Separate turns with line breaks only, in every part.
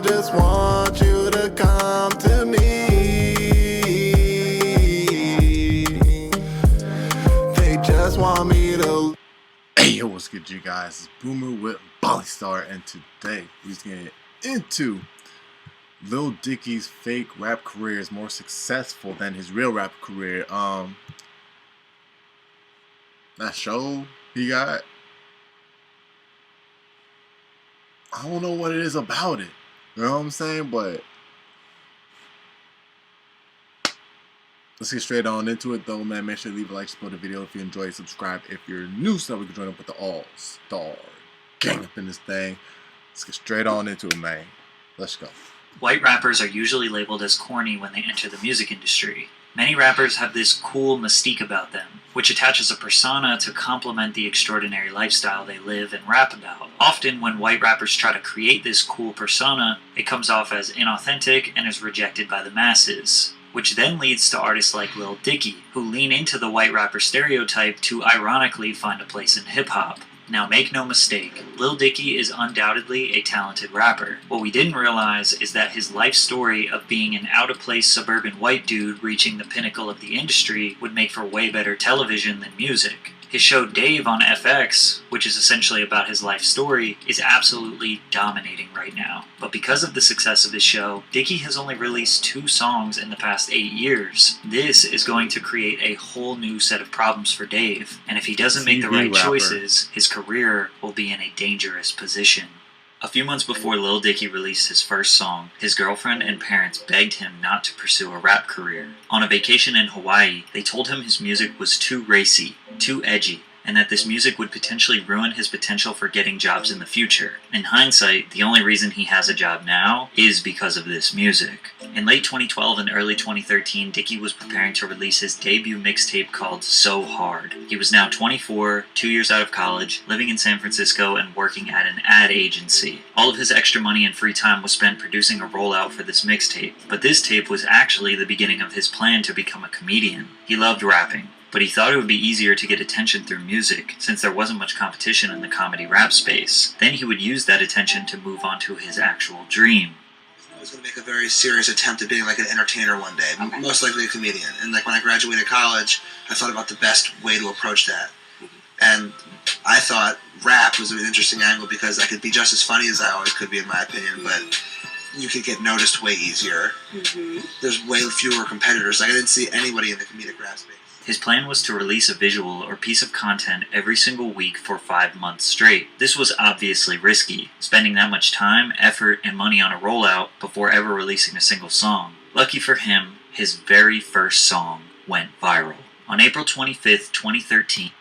just want you to come to me. They just want me to.
Hey, yo, what's good, you guys? It's Boomer with Star, and today we're just getting into Lil Dicky's fake rap career is more successful than his real rap career. That show he got, I don't know what it is about it. You know what I'm saying? But let's get straight on into it, though, man. Make sure to leave a like, support the video if you enjoy it, subscribe if you're new, so we can join up with the all-star gang up in this thing. Let's get straight on into it, man. Let's go.
White rappers are usually labeled as corny when they enter the music industry. Many rappers have this cool mystique about them, which attaches a persona to complement the extraordinary lifestyle they live and rap about. Often when white rappers try to create this cool persona, it comes off as inauthentic and is rejected by the masses, which then leads to artists like Lil Dicky, who lean into the white rapper stereotype to ironically find a place in hip-hop. Now make no mistake, Lil Dicky is undoubtedly a talented rapper. What we didn't realize is that his life story of being an out-of-place suburban white dude reaching the pinnacle of the industry would make for way better television than music. His show Dave on FX, which is essentially about his life story, is absolutely dominating right now. But because of the success of his show, Dicky has only released 2 songs in the past 8 years. This is going to create a whole new set of problems for Dave, and if he doesn't make the right choices, his career will be in a dangerous position. A few months before Lil Dicky released his first song, his girlfriend and parents begged him not to pursue a rap career. On a vacation in Hawaii, they told him his music was too racy, too edgy, and that this music would potentially ruin his potential for getting jobs in the future. In hindsight, the only reason he has a job now is because of this music. In late 2012 and early 2013, Dicky was preparing to release his debut mixtape called So Hard. He was now 24, 2 years out of college, living in San Francisco and working at an ad agency. All of his extra money and free time was spent producing a rollout for this mixtape, but this tape was actually the beginning of his plan to become a comedian. He loved rapping, but he thought it would be easier to get attention through music, since there wasn't much competition in the comedy rap space. Then he would use that attention to move on to his actual dream.
I was going to make a very serious attempt at being like an entertainer one day, most likely a comedian. And like when I graduated college, I thought about the best way to approach that. And I thought rap was an interesting angle because I could be just as funny as I always could be, in my opinion, but you could get noticed way easier. There's way fewer competitors. Like I didn't see anybody in the comedic rap space.
His plan was to release a visual or piece of content every single week for 5 months straight. This was obviously risky, spending that much time, effort, and money on a rollout before ever releasing a single song. Lucky for him, his very first song went viral. On April 25th, 2013,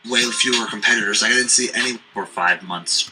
way fewer competitors. Like I didn't see any
for 5 months.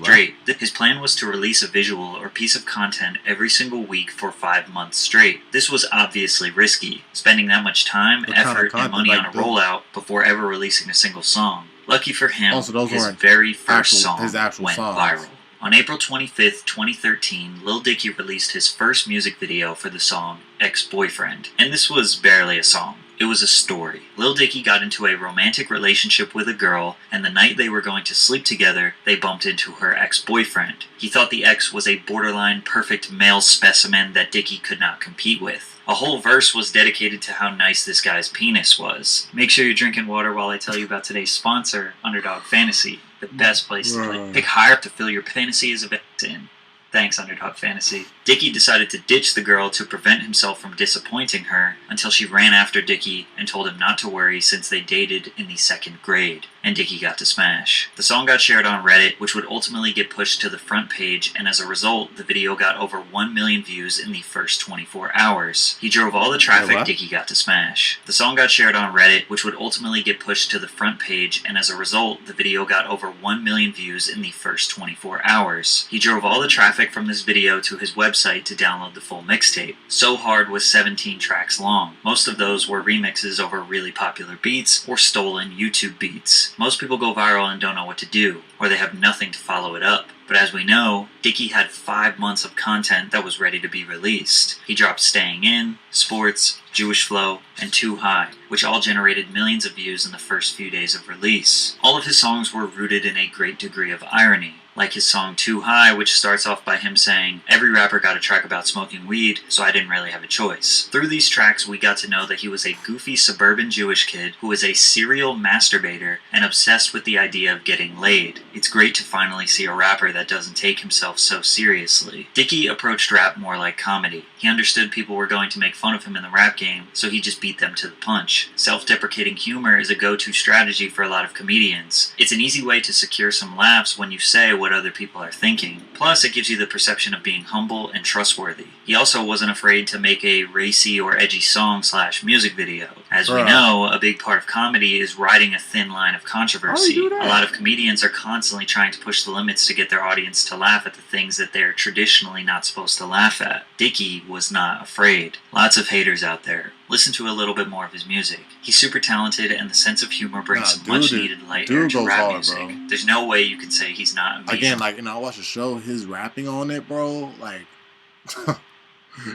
Straight. His plan was to release a visual or piece of content every single week for 5 months straight. This was obviously risky, spending that much time, effort, and money on a rollout before ever releasing a single song. Lucky for him, his very first song went viral. On April 25th, 2013, Lil Dicky released his first music video for the song Ex-Boyfriend, and this was barely a song. It was a story. Lil Dicky got into a romantic relationship with a girl, and the night they were going to sleep together, they bumped into her ex-boyfriend. He thought the ex was a borderline perfect male specimen that Dicky could not compete with. A whole verse was dedicated to how nice this guy's penis was. Make sure you're drinking water while I tell you about today's sponsor, Underdog Fantasy, the best place to play. Pick higher to fill your fantasy as a bet in. Thanks, Underdog Fantasy. Dicky decided to ditch the girl to prevent himself from disappointing her until she ran after Dicky and told him not to worry since they dated in the 2nd grade, and Dicky got to smash. The song got shared on Reddit, which would ultimately get pushed to the front page, and as a result, the video got over 1 million views in the first 24 hours. He drove all the traffic Dicky got to smash. The song got shared on Reddit, which would ultimately get pushed to the front page, and as a result, the video got over 1 million views in the first 24 hours. He drove all the traffic from this video to his website to download the full mixtape. So Hard was 17 tracks long. Most of those were remixes over really popular beats or stolen YouTube beats. Most people go viral and don't know what to do, or they have nothing to follow it up. But as we know, Dicky had 5 months of content that was ready to be released. He dropped Staying In, Sports, Jewish Flow, and Too High, which all generated millions of views in the first few days of release. All of his songs were rooted in a great degree of irony, like his song Too High, which starts off by him saying, "Every rapper got a track about smoking weed, so I didn't really have a choice." Through these tracks, we got to know that he was a goofy suburban Jewish kid who was a serial masturbator and obsessed with the idea of getting laid. It's great to finally see a rapper that doesn't take himself so seriously. Dicky approached rap more like comedy. He understood people were going to make fun of him in the rap game, so he just beat them to the punch. Self-deprecating humor is a go-to strategy for a lot of comedians. It's an easy way to secure some laughs when you say what other people are thinking. Plus, it gives you the perception of being humble and trustworthy. He also wasn't afraid to make a racy or edgy song/music video. As we know, a big part of comedy is riding a thin line of controversy. A lot of comedians are constantly trying to push the limits to get their audience to laugh at the things that they're traditionally not supposed to laugh at. Dicky was not afraid. Lots of haters out there. Listen to a little bit more of his music. He's super talented, and the sense of humor brings some much-needed light air to rap music.
Bro.
There's no way you can say he's not amazing.
Again, like, I watched a show, his rapping on it, bro, like,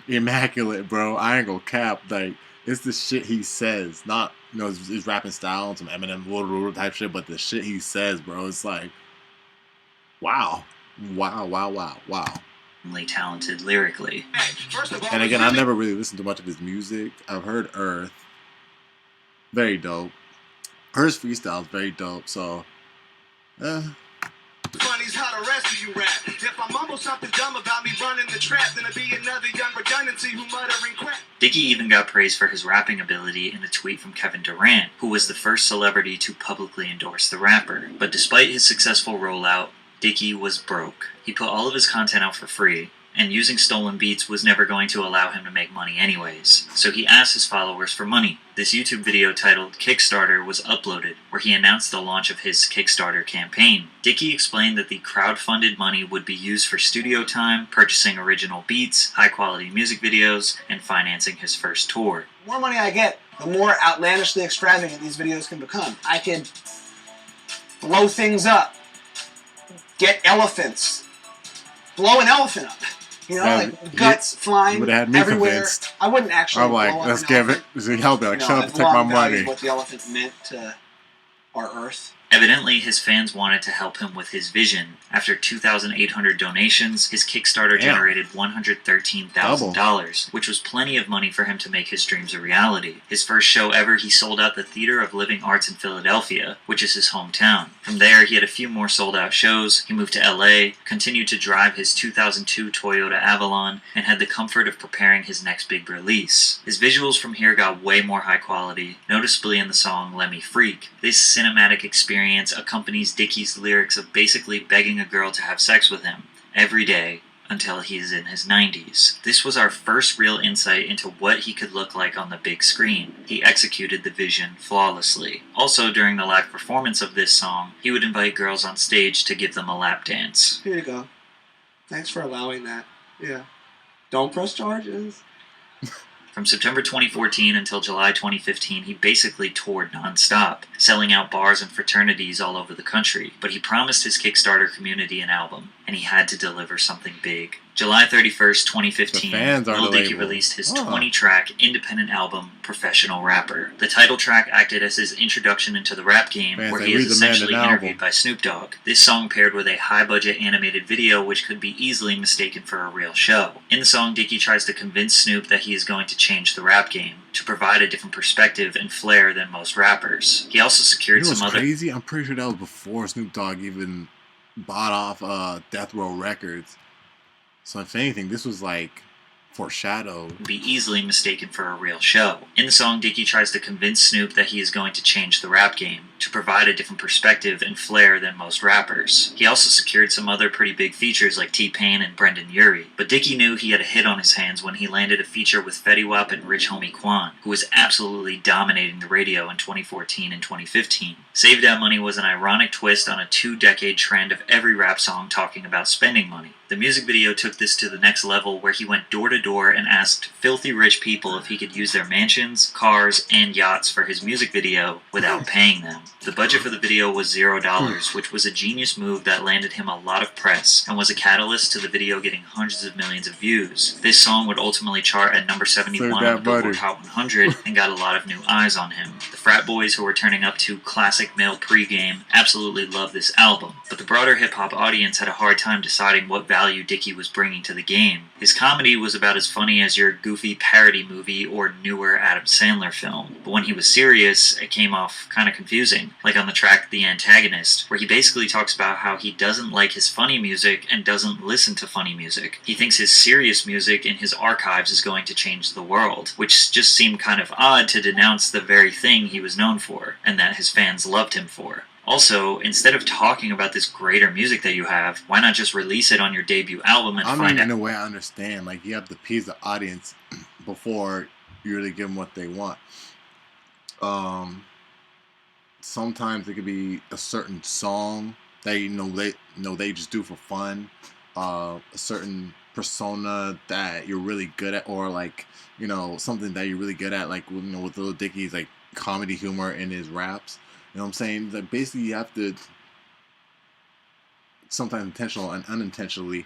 immaculate, bro. I ain't gonna cap. Like, it's the shit he says, not, his rapping style and some Eminem type shit, but the shit he says, bro, it's like, wow.
Talented lyrically.
And again, I've never really listened to much of his music. I've heard Earth. Very dope. Earth's freestyle is very dope, so
Funny's how the rest of you rap. If I mumble something dumb about me running the trap, then it'll be another young redundancy who muttering crap.
Dicky even got praise for his rapping ability in a tweet from Kevin Durant, who was the first celebrity to publicly endorse the rapper. But despite his successful rollout, Dicky was broke. He put all of his content out for free, and using stolen beats was never going to allow him to make money anyways. So he asked his followers for money. This YouTube video titled Kickstarter was uploaded, where he announced the launch of his Kickstarter campaign. Dicky explained that the crowd-funded money would be used for studio time, purchasing original beats, high-quality music videos, and financing his first tour.
The more money I get, the more outlandishly extravagant these videos can become. I could blow things up, get elephants, blow an elephant up. Like guts flying everywhere. Convinced. I wouldn't actually.
I'm like, let's give it. So help me, like, shut up and take my money.
What the elephant meant to our Earth.
Evidently, his fans wanted to help him with his vision. After 2,800 donations, his Kickstarter generated $113,000, which was plenty of money for him to make his dreams a reality. His first show ever, he sold out the Theater of Living Arts in Philadelphia, which is his hometown. From there, he had a few more sold-out shows. He moved to LA, continued to drive his 2002 Toyota Avalon, and had the comfort of preparing his next big release. His visuals from here got way more high quality, noticeably in the song Let Me Freak. This cinematic experience accompanies Dicky's lyrics of basically begging a girl to have sex with him every day until he is in his 90s. This was our first real insight into what he could look like on the big screen. He executed the vision flawlessly. Also, during the live performance of this song, he would invite girls on stage to give them a lap dance.
Here you go. Thanks for allowing that. Yeah. Don't press charges.
From September 2014 until July 2015, he basically toured non-stop, selling out bars and fraternities all over the country. But he promised his Kickstarter community an album, and he had to deliver something big. July 31st, 2015, Lil Dicky released his 20-track independent album, Professional Rapper. The title track acted as his introduction into the rap game, where he is essentially interviewed by Snoop Dogg. This song paired with a high-budget animated video which could be easily mistaken for a real show. In the song, Dicky tries to convince Snoop that he is going to change the rap game, to provide a different perspective and flair than most rappers. He also secured some other...
crazy? I'm pretty sure that was before Snoop Dogg even bought off Death Row Records. So if anything, this was like foreshadowed.
Be easily mistaken for a real show. In the song, Dicky tries to convince Snoop that he is going to change the rap game, to provide a different perspective and flair than most rappers. He also secured some other pretty big features like T-Pain and Brendan Urie. But Dicky knew he had a hit on his hands when he landed a feature with Fetty Wap and Rich Homie Quan, who was absolutely dominating the radio in 2014 and 2015. Save Dat Money was an ironic twist on a 2-decade trend of every rap song talking about spending money. The music video took this to the next level, where he went door to door and asked filthy rich people if he could use their mansions, cars, and yachts for his music video without paying them. The budget for the video was $0, which was a genius move that landed him a lot of press and was a catalyst to the video getting hundreds of millions of views. This song would ultimately chart at number 71 on the Billboard Hot 100 and got a lot of new eyes on him. The frat boys who were turning up to classic male pregame absolutely loved this album, but the broader hip-hop audience had a hard time deciding what value Dicky was bringing to the game. His comedy was about as funny as your goofy parody movie or newer Adam Sandler film, but when he was serious, it came off kind of confusing, like on the track The Antagonist, where he basically talks about how he doesn't like his funny music and doesn't listen to funny music. He thinks his serious music in his archives is going to change the world, which just seemed kind of odd to denounce the very thing he was known for, and that his fans loved him for. Also, instead of talking about this greater music that you have, why not just release it on your debut album and find out?
In a way, I understand. Like, you have to appease the audience before you really give them what they want. Sometimes it could be a certain song that they just do for fun. A certain persona that you're really good at, or like, something that you're really good at, like, with Lil Dicky's like comedy humor in his raps. You know what I'm saying? Like, basically, you have to, sometimes intentional and unintentionally,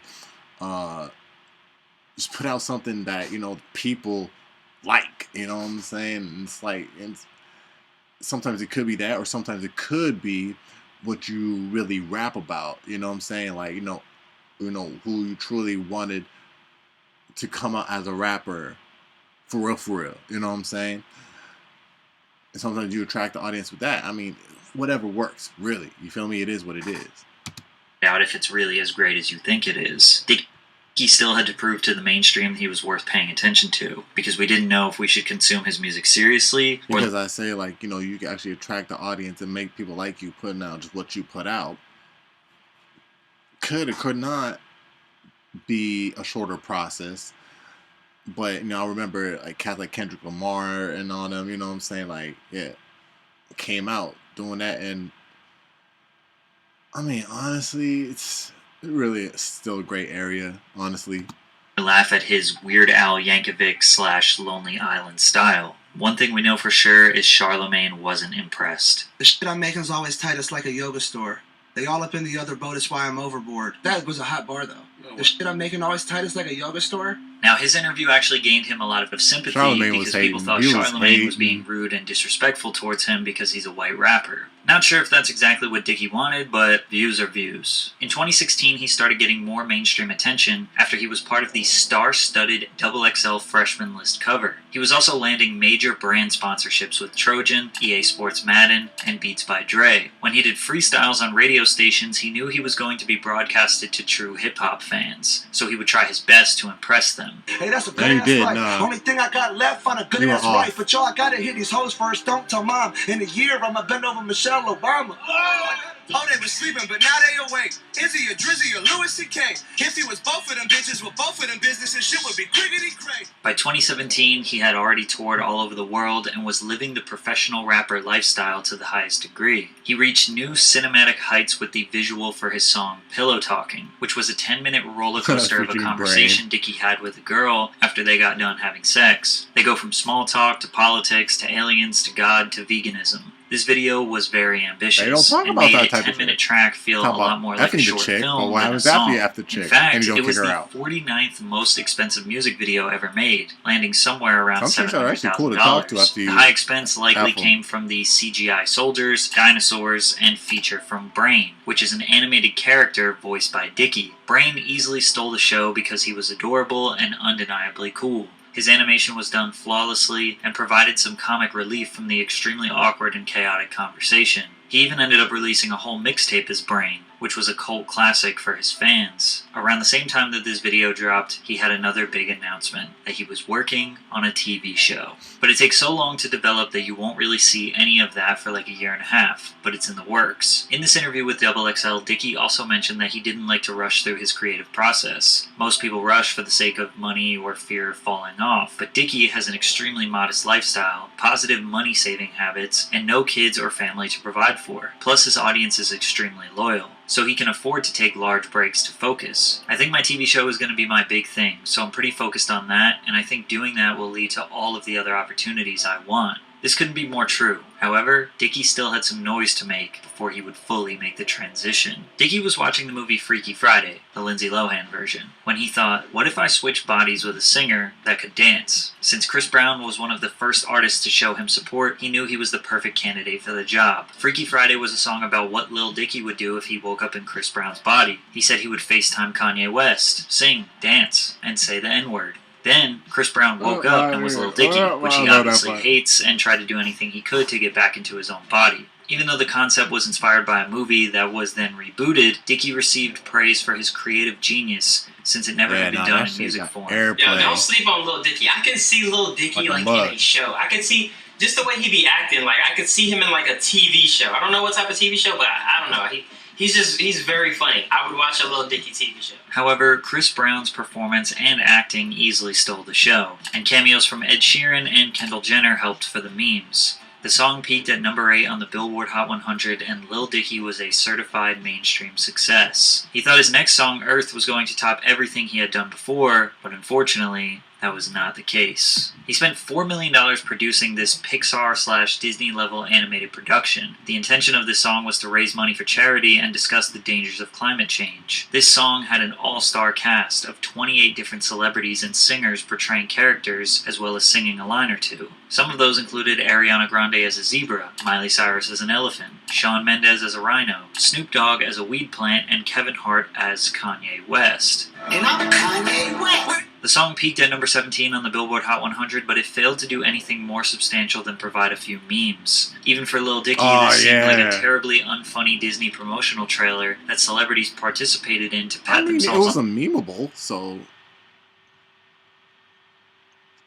just put out something that, people like. You know what I'm saying? And it's like, sometimes it could be that, or sometimes it could be what you really rap about. You know what I'm saying? Like, who you truly wanted to come out as a rapper, for real. You know what I'm saying? And sometimes you attract the audience with that. I mean, whatever works, really. You feel me? It is what it is.
Doubt if it's really as great as you think it is. Dicky still had to prove to the mainstream he was worth paying attention to, because we didn't know if we should consume his music seriously.
Because I say, like, you can actually attract the audience and make people like you putting out just what you put out. Could or could not be a shorter process. But, I remember, like, cats like Kendrick Lamar and all them, you know what I'm saying? Like, yeah, came out doing that. And, I mean, honestly, it's really still a great area, honestly.
Laugh at his Weird Al Yankovic / Lonely Island style. One thing we know for sure is Charlemagne wasn't impressed.
The shit I'm making is always tight. It's like a yoga store. They all up in the other boat. It's why I'm overboard. That was a hot bar, though. The shit I'm making always tight. It's like a yoga store.
Now, his interview actually gained him a lot of sympathy because people thought Charlemagne was being rude and disrespectful towards him because he's a white rapper. Not sure if that's exactly what Dicky wanted, but views are views. In 2016, he started getting more mainstream attention after he was part of the star-studded XXL freshman list cover. He was also landing major brand sponsorships with Trojan, EA Sports Madden, and Beats by Dre. When he did freestyles on radio stations, he knew he was going to be broadcasted to true hip-hop fans, so he would try his best to impress them.
Hey, that's a good ass right. Only thing I got left, find a good ass right. But y'all, I gotta hit these hoes first. Don't tell mom. In a year, I'ma bend over Michelle Obama. Oh, they was sleeping, but now they awake. Izzy or Drizzy or Louis C.K. If he was both of them bitches with both of them businesses, shit would be crickety cray.
By 2017, he had already toured all over the world and was living the professional rapper lifestyle to the highest degree. He reached new cinematic heights with the visual for his song Pillow Talking, which was a 10-minute roller coaster of a conversation Dicky had with a girl after they got done having sex. They go from small talk to politics to aliens to God to veganism. This video was very ambitious and made a 10-minute track feel a lot more like a short film than a song. In fact, it was the 49th most expensive music video ever made, landing somewhere around $700,000. The high expense likely came from the CGI soldiers, dinosaurs, and feature from Brain, which is an animated character voiced by Dicky. Brain easily stole the show because he was adorable and undeniably cool. His animation was done flawlessly and provided some comic relief from the extremely awkward and chaotic conversation. He even ended up releasing a whole mixtape as Brain, which was a cult classic for his fans. Around the same time that this video dropped, he had another big announcement, that he was working on a TV show. But it takes so long to develop that you won't really see any of that for like a year and a half, but it's in the works. In this interview with XXL, Dicky also mentioned that he didn't like to rush through his creative process. Most people rush for the sake of money or fear of falling off, but Dicky has an extremely modest lifestyle, positive money-saving habits, and no kids or family to provide for. Plus, his audience is extremely loyal. so he can afford to take large breaks to focus. I think my TV show is going to be my big thing, so I'm pretty focused on that, and I think doing that will lead to all of the other opportunities I want. This couldn't be more true. However, Dicky still had some noise to make before he would fully make the transition. Dicky was watching the movie Freaky Friday, the Lindsay Lohan version, when he thought, what if I switched bodies with a singer that could dance? Since Chris Brown was one of the first artists to show him support, he knew he was the perfect candidate for the job. Freaky Friday was a song about what Lil Dicky would do if he woke up in Chris Brown's body. He said he would FaceTime Kanye West, sing, dance, and say the N-word. Then, Chris Brown woke up and was Lil Dicky, which he obviously hates, and tried to do anything he could to get back into his own body. Even though the concept was inspired by a movie that was then rebooted, Dicky received praise for his creative genius, since it never had been done in music form.
Yo, don't sleep on Lil Dicky. I can see Lil Dicky like in a show. I can see just the way he be acting. Like I could see him in like a TV show. I don't know what type of TV show, but I don't know. He's very funny. I would watch a Lil Dicky TV show.
However, Chris Brown's performance and acting easily stole the show, and cameos from Ed Sheeran and Kendall Jenner helped for the memes. The song peaked at number 8 on the Billboard Hot 100, and Lil Dicky was a certified mainstream success. He thought his next song, Earth, was going to top everything he had done before, but unfortunately, that was not the case. He spent $4 million producing this Pixar/Disney level animated production. The intention of this song was to raise money for charity and discuss the dangers of climate change. This song had an all-star cast of 28 different celebrities and singers portraying characters, as well as singing a line or two. Some of those included Ariana Grande as a zebra, Miley Cyrus as an elephant, Shawn Mendes as a rhino, Snoop Dogg as a weed plant, and Kevin Hart as Kanye West.
And I'm Kanye West.
The song peaked at number 17 on the Billboard Hot 100, but it failed to do anything more substantial than provide a few memes. Even for Lil Dicky, this seemed like a terribly unfunny Disney promotional trailer that celebrities participated in to pat themselves
it was memeable, so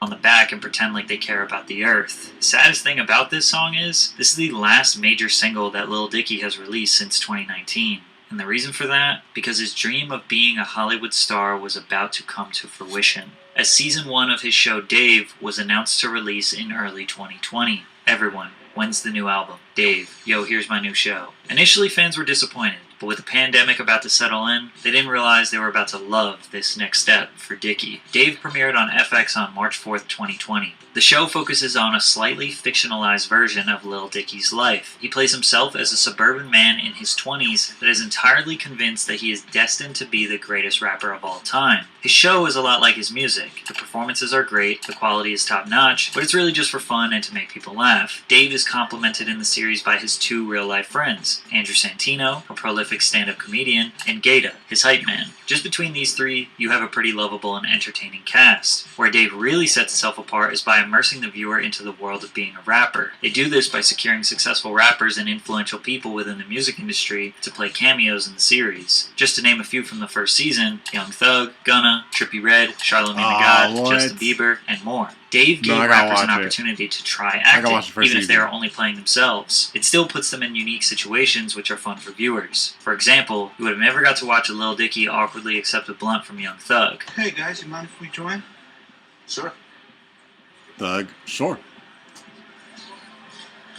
on the back and pretend like they care about the earth. The saddest thing about this song is, this is the last major single that Lil Dicky has released since 2019. And the reason for that? Because his dream of being a Hollywood star was about to come to fruition, as season 1 of his show Dave was announced to release in early 2020. Everyone, when's the new album? Dave, yo, here's my new show. Initially, fans were disappointed, but with the pandemic about to settle in, they didn't realize they were about to love this next step for Dicky. Dave premiered on FX on March 4th, 2020. The show focuses on a slightly fictionalized version of Lil Dicky's life. He plays himself as a suburban man in his 20s that is entirely convinced that he is destined to be the greatest rapper of all time. His show is a lot like his music. The performances are great, the quality is top-notch, but it's really just for fun and to make people laugh. Dave is complimented in the series by his 2 real-life friends, Andrew Santino, a prolific stand-up comedian, and Gata, his hype man. Just between these 3, you have a pretty lovable and entertaining cast. Where Dave really sets himself apart is by immersing the viewer into the world of being a rapper. They do this by securing successful rappers and influential people within the music industry to play cameos in the series. Just to name a few from the first season, Young Thug, Gunna, Trippie Redd, Charlamagne the God, Justin Bieber, and more. Dave gave rappers an opportunity to try acting, even if they are only playing themselves. It still puts them in unique situations which are fun for viewers. For example, you would have never got to watch a Lil Dicky awkwardly accept a blunt from Young Thug.
Hey guys, you mind if we join?
Sure.
Thug, sure.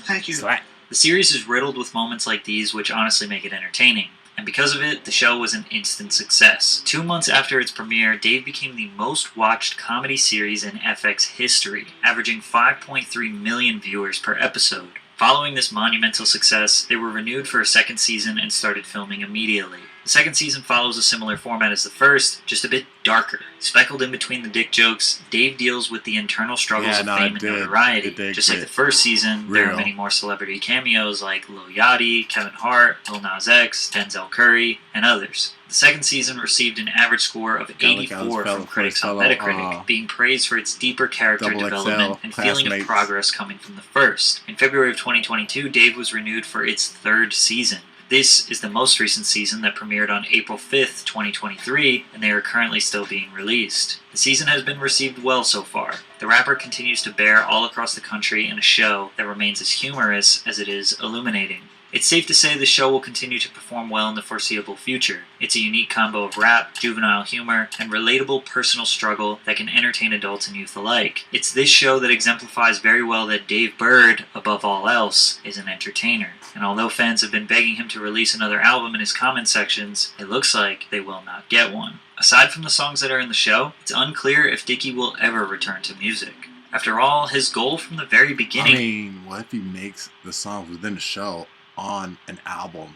Thank you.
The series is riddled with moments like these which honestly make it entertaining. And because of it, the show was an instant success. 2 months after its premiere, Dave became the most watched comedy series in FX history, averaging 5.3 million viewers per episode. Following this monumental success, they were renewed for a second season and started filming immediately. The second season follows a similar format as the first, just a bit darker. Speckled in between the dick jokes, Dave deals with the internal struggles of fame and notoriety. Just like the first season, there are many more celebrity cameos like Lil Yachty, Kevin Hart, Lil Nas X, Denzel Curry, and others. The second season received an average score of 84 from critics on Metacritic, being praised for its deeper character development and feeling of progress coming from the first. In February of 2022, Dave was renewed for its 3rd season. This is the most recent season that premiered on April 5th, 2023, and they are currently still being released. The season has been received well so far. The rapper continues to bear all across the country in a show that remains as humorous as it is illuminating. It's safe to say the show will continue to perform well in the foreseeable future. It's a unique combo of rap, juvenile humor, and relatable personal struggle that can entertain adults and youth alike. It's this show that exemplifies very well that Dave Bird, above all else, is an entertainer. And although fans have been begging him to release another album in his comment sections, it looks like they will not get one. Aside from the songs that are in the show, it's unclear if Dicky will ever return to music. After all, his goal from the very beginning...
I mean, what if he makes the songs within the show on an album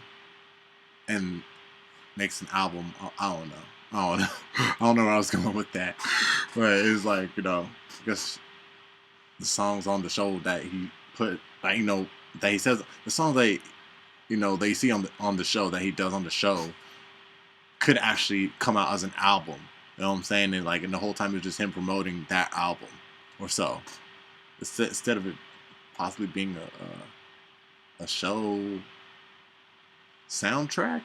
and makes an album? I don't know. I don't know where I was going with that. But it's like, you know, I guess the songs on the show that he put, like, you know, that he says, the songs that, you know, that you see on the show, that he does on the show, could actually come out as an album. You know what I'm saying? And like, and the whole time it's just him promoting that album or so, instead of it possibly being a show soundtrack.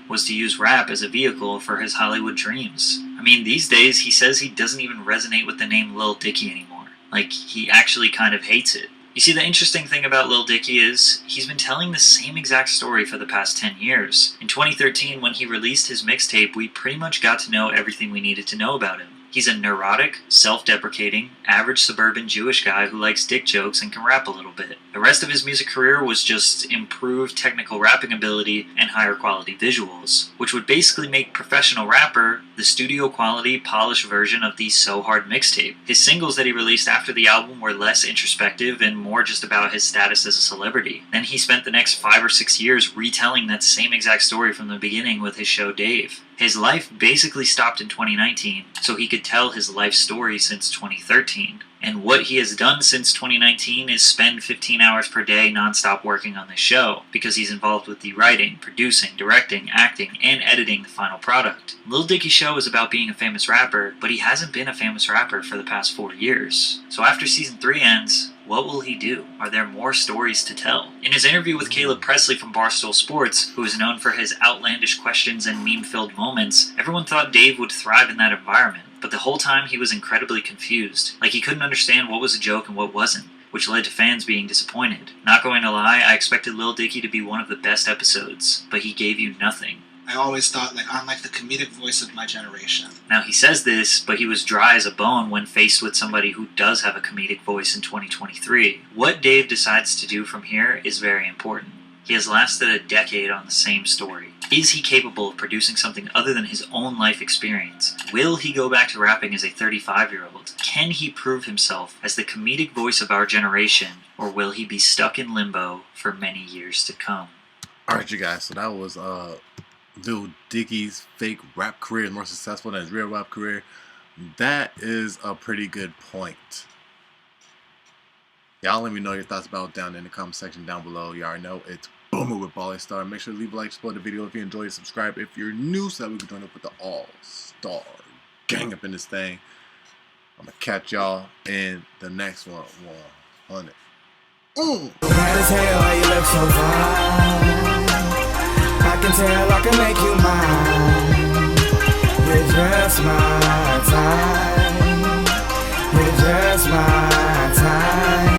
Was to use rap as a vehicle for his Hollywood dreams. I mean, these days he says he doesn't even resonate with the name Lil Dicky anymore. Like, he actually kind of hates it. You see, the interesting thing about Lil Dicky is he's been telling the same exact story for the past 10 years. In 2013, when he released his mixtape, we pretty much got to know everything we needed to know about him. He's a neurotic, self-deprecating, average suburban Jewish guy who likes dick jokes and can rap a little bit. The rest of his music career was just improved technical rapping ability and higher quality visuals, which would basically make Professional Rapper the studio quality, polished version of the So Hard mixtape. His singles that he released after the album were less introspective and more just about his status as a celebrity. Then he spent the next 5 or 6 years retelling that same exact story from the beginning with his show Dave. His life basically stopped in 2019, so he could tell his life story since 2013. And what he has done since 2019 is spend 15 hours per day nonstop working on this show, because he's involved with the writing, producing, directing, acting, and editing the final product. Lil Dicky's show is about being a famous rapper, but he hasn't been a famous rapper for the past 4 years. So after season 3 ends, what will he do? Are there more stories to tell? In his interview with Caleb Presley from Barstool Sports, who is known for his outlandish questions and meme-filled moments, everyone thought Dave would thrive in that environment. But the whole time he was incredibly confused. Like, he couldn't understand what was a joke and what wasn't, which led to fans being disappointed. Not going to lie, I expected Lil Dicky to be one of the best episodes, but he gave you nothing.
I always thought, like, I'm like the comedic voice of my generation.
Now, he says this, but he was dry as a bone when faced with somebody who does have a comedic voice in 2023. What Dave decides to do from here is very important. He has lasted a decade on the same story. Is he capable of producing something other than his own life experience? Will he go back to rapping as a 35-year-old? Can he prove himself as the comedic voice of our generation, or will he be stuck in limbo for many years to come?
Alright, you guys, so that was Lil Dicky's fake rap career is more successful than his real rap career. That is a pretty good point. Y'all let me know your thoughts about it down in the comment section down below. You already know it's Boomer with Ball Star. Make sure to leave a like, support the video if you enjoyed, subscribe if you're new so that we can join up with the all-star gang up in this thing. I'm gonna catch y'all in the next one. 100.
Mad as hell, why you look so fine? I can tell I can make you mine. You're just my type. You're just my